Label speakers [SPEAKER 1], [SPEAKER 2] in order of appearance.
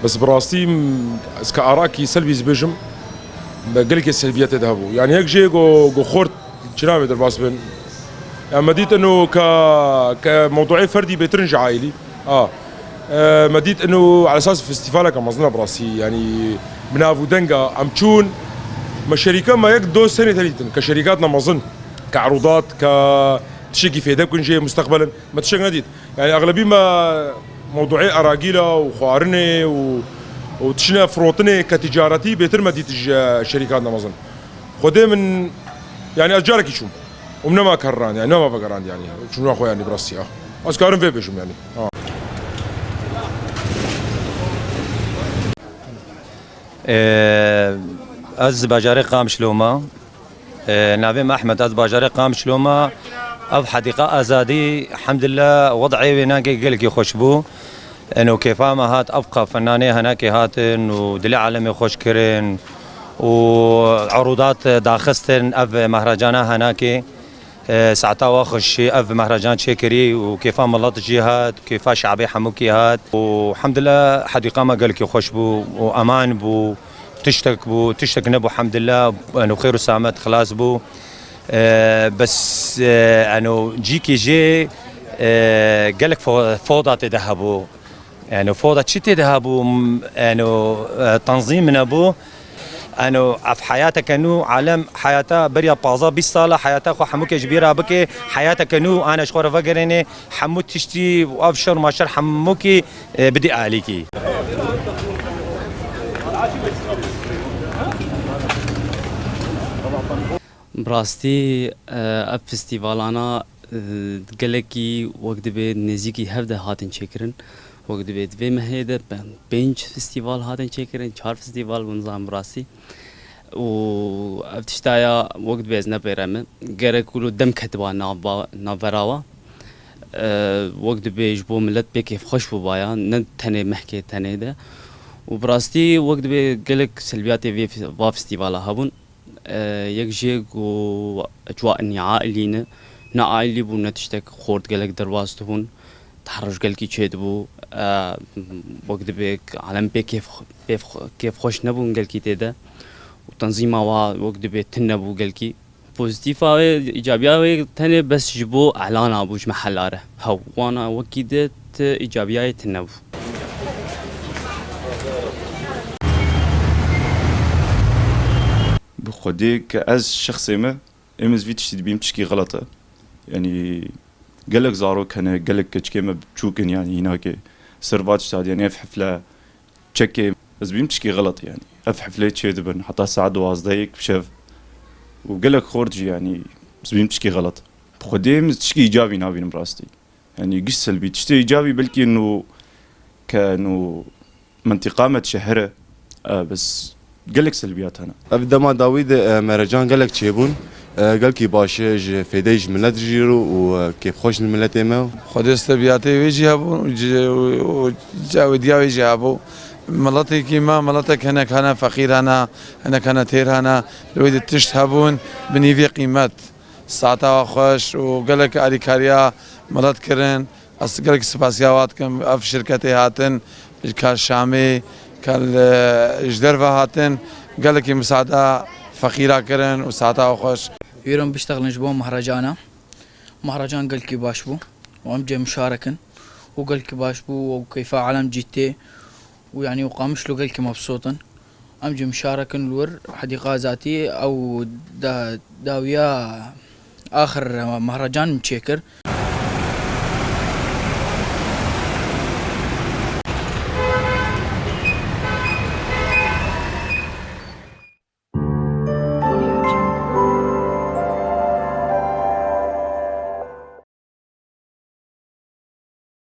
[SPEAKER 1] بس براستي كأراكي سلبي زبجم بقلك السلبيات يذهبوا يعني هيك جي جو خورت شنو درباس بن يعني مديت انه كموضوعي فردي بيترنج عائلي مديت انه على اساس فيستيفالك مظنه براسي يعني من ابو دنقا ام تشون ما شركه ما يك دو سنه ثالثا كشركاتنا ما اظن كعروضات تشيكي في دبكن جاي مستقبلا ما تشيك نديت يعني اغلبيه ما موضوعي اراجيلا وخوارني وتشنا فروتني كتجارتي بيتر مديت شركاتنا ما اظن خدي من يعني اجارك يشوم ومن ما كران يعني ما بقران يعني شنو اخويا يعني براسي اسكارن في بيشوم يعني
[SPEAKER 2] از باجاری قام شلوما ناویم احمد از باجاری قام شلوما او حديقه ازادي الحمد لله وضعي هناك قلقي خوشبو انه كيفما هات ابقى فناني هناك هاتن ودلي عالمي خوش كرين وعروضات داخستن اف مهرجانا هناك ساعتا واخش اف مهرجان شكري وكيفا ملط جهات كيفا شعبي حموكي هات والحمد لله حديقه ما قلقي خوشبو وامان بو تشتك نبو الحمد لله انه خير وسامت خلاص بو بس انه جيكي جي قالك فوضى تذهبوا يعني فوضى شي تذهبوا انه تنظيم نبو انه في حياتك انه عالم حياته بريا بازا 20 ساله حياته خو حموك كبيره بك حياتك انه انا شخور فقرني حموت تشتي وابشر ما شر حموكي بدي عليكي
[SPEAKER 3] براستي اب فستیوالانا گلکی وقت به نزدیکی 17 هاتن چکرن وقت به دوی مهیده 5 فستیوال هاتن چکرن 4 فستیوال بنظام براستي و افتشتايا وقت بيز نبيرم غير كلو دم كتبا نافراوا وقت بيجبو ملت بكيف خوش بوايا نتني محكي تني ده وبراستي وقت بيقلك سلبياتي في فستيفالا هبون يكجيك واجواء اني عائلينا نا عائلي بو نتشتك خورد قلك درواستهون تحرش قلكي تشيدبو وقت بيك عالم بي كيف خوش نبون قلكي تيدا وتنظيمها وقت بيت تنبو قلكي بوزيتيفا ايجابيه تاني بس جبو اعلان ابوش محلاره هو وانا وكيدت ايجابيه تنبو
[SPEAKER 4] بخدي كأز شخصي ما امز فيتش تبيم تشكي غلطه يعني قالك زارو كان قالك كشكيما بتشوكن يعني هناك سيرفات شتاد يعني في حفله تشكي بس بيم تشكي غلط يعني في حفله تشيدبن حتى ساعد وازدايك بشاف وقالك خورجي يعني بس بيم تشكي غلط بخدي تشكي ايجابي نابين براستي يعني قش سلبي تشتي ايجابي بلكي انه كانوا منطقه متشهره بس قالك سلبيات هنا
[SPEAKER 5] ابدا ما داوود مهرجان قالك تشيبون قال كي باشج فيديج ملت جيرو وكيف خوش الملت ما
[SPEAKER 6] خدي سلبياتي ويجي هبون وجاوديا ويجي هبو ملتي كيما ملتك هناك انا فقير انا هناك انا تير انا لويد تشت هبون بني في قيمات ساعتها خوش وقالك اريكاريا ملت كرن اصل قالك سباسياوات كم اف شركتي هاتن كالشامي كالجدرفه هاتن قالك مساعده فقيره كرن وساعتها خوش
[SPEAKER 7] يرون بيشتغل نجبون مهرجان قال كي باش بو وام جاي مشاركن وقال كي باش بو وكيف عالم جيتي ويعني وقامش له قال كي مبسوطن ام جاي مشاركن الور حديقه ذاتي او داويه اخر مهرجان متشكر